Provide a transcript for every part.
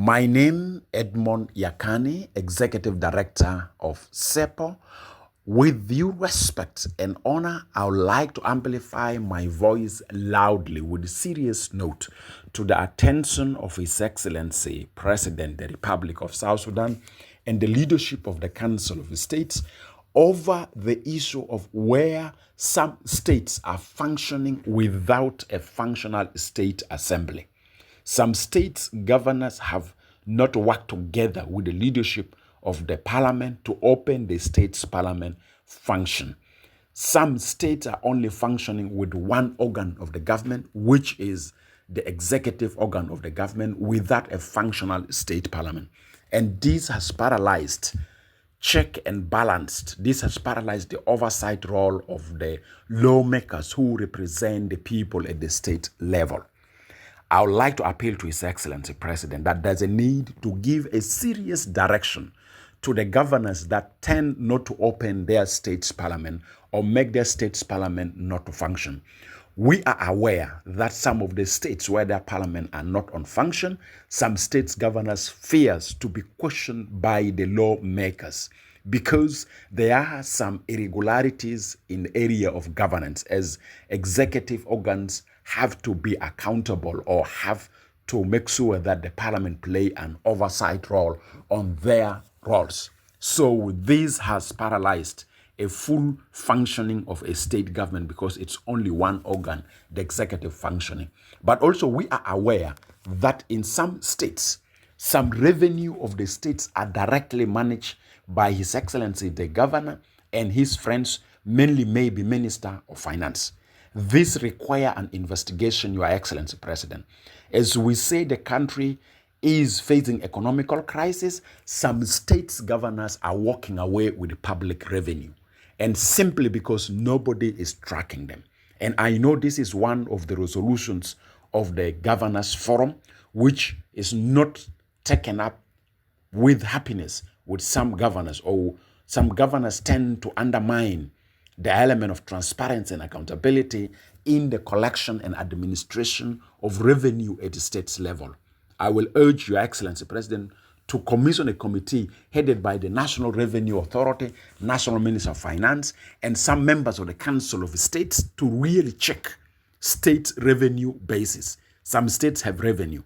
My name, Edmund Yanai, Executive Director of CEPO. With due respect and honor, I would like to amplify my voice loudly with a serious note to the attention of His Excellency, President, the Republic of South Sudan, and the leadership of the Council of the States over the issue of where some states are functioning without a functional state assembly. Some states' governors have not worked together with the leadership of the parliament to open the state's parliament function. Some states are only functioning with one organ of the government, which is the executive organ of the government, without a functional state parliament. And this has paralyzed check and balanced. This has paralyzed the oversight role of the lawmakers who represent the people at the state level. I would like to appeal to His Excellency President that there's a need to give a serious direction to the governors that tend not to open their state's parliament or make their state's parliament not to function. We are aware that some of the states where their parliament are not on function, some states governors fears to be questioned by the lawmakers because there are some irregularities in the area of governance, as executive organs have to be accountable or have to make sure that the parliament play an oversight role on their roles. So this has paralyzed a full functioning of a state government because it's only one organ, the executive functioning. But also we are aware that in some states, some revenue of the states are directly managed by His Excellency the Governor and his friends, mainly maybe Minister of Finance. This requires an investigation, Your Excellency President. As we say, the country is facing economical crisis. Some states governors are walking away with public revenue, and simply because nobody is tracking them. And I know this is one of the resolutions of the Governors Forum, which is not taken up with happiness with some governors, or some governors tend to undermine the element of transparency and accountability in the collection and administration of revenue at the state's level. I will urge Your Excellency President to commission a committee headed by the National Revenue Authority, National Minister of Finance, and some members of the Council of States to really check state revenue basis. Some states have revenue.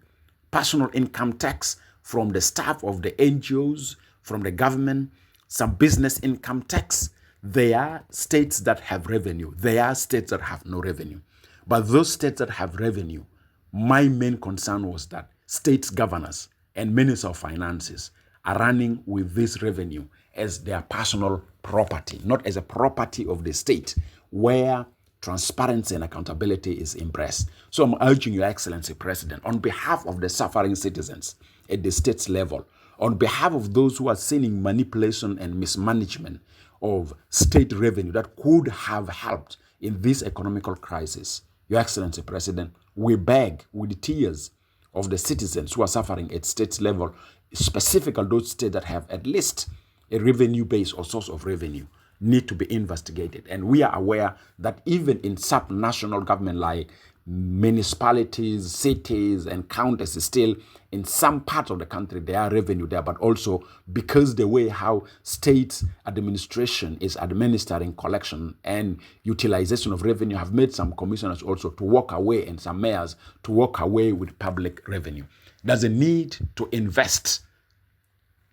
Personal income tax from the staff of the NGOs, from the government, some business income tax. There are states that have revenue. There are states that have no revenue. But those states that have revenue, my main concern was that state governors and ministers of finances are running with this revenue as their personal property, not as a property of the state where transparency and accountability is impressed. So I'm urging Your Excellency President, on behalf of the suffering citizens at the state's level, on behalf of those who are seeing manipulation and mismanagement of state revenue that could have helped in this economical crisis, Your Excellency President, we beg with the tears of the citizens who are suffering at state level, specifically those states that have at least a revenue base or source of revenue, need to be investigated. And we are aware that even in sub-national government like municipalities, cities, and counties, still in some parts of the country there are revenue there, but also because the way how state administration is administering collection and utilization of revenue have made some commissioners also to walk away and some mayors to walk away with public revenue. There's a need to invest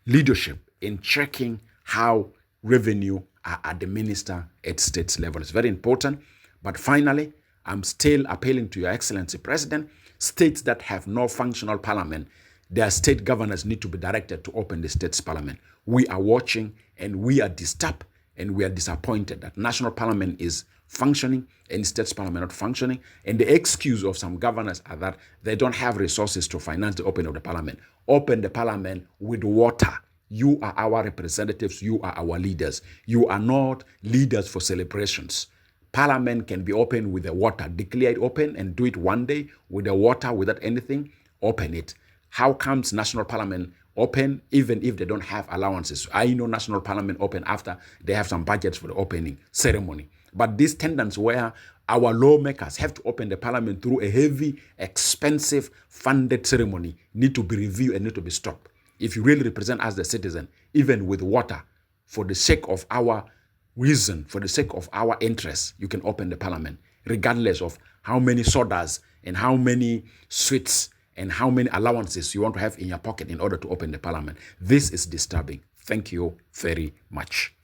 leadership in checking how revenue are administered at state level. It's very important. But finally, I'm still appealing to Your Excellency President, states that have no functional parliament, their state governors need to be directed to open the state's parliament. We are watching and we are disturbed and we are disappointed that national parliament is functioning and state's parliament not functioning. And the excuse of some governors are that they don't have resources to finance the opening of the parliament. Open the parliament with water. You are our representatives. You are our leaders. You are not leaders for celebrations. Parliament can be open with the water. Declare it open and do it one day with the water without anything. Open it. How comes national parliament open even if they don't have allowances? I know national parliament open after they have some budgets for the opening ceremony. But this tendency where our lawmakers have to open the parliament through a heavy, expensive, funded ceremony need to be reviewed and need to be stopped. If you really represent us, the citizen, even with water, for the sake of our reason, for the sake of our interests, you can open the parliament, regardless of how many sodas and how many sweets and how many allowances you want to have in your pocket in order to open the parliament. This is disturbing. Thank you very much.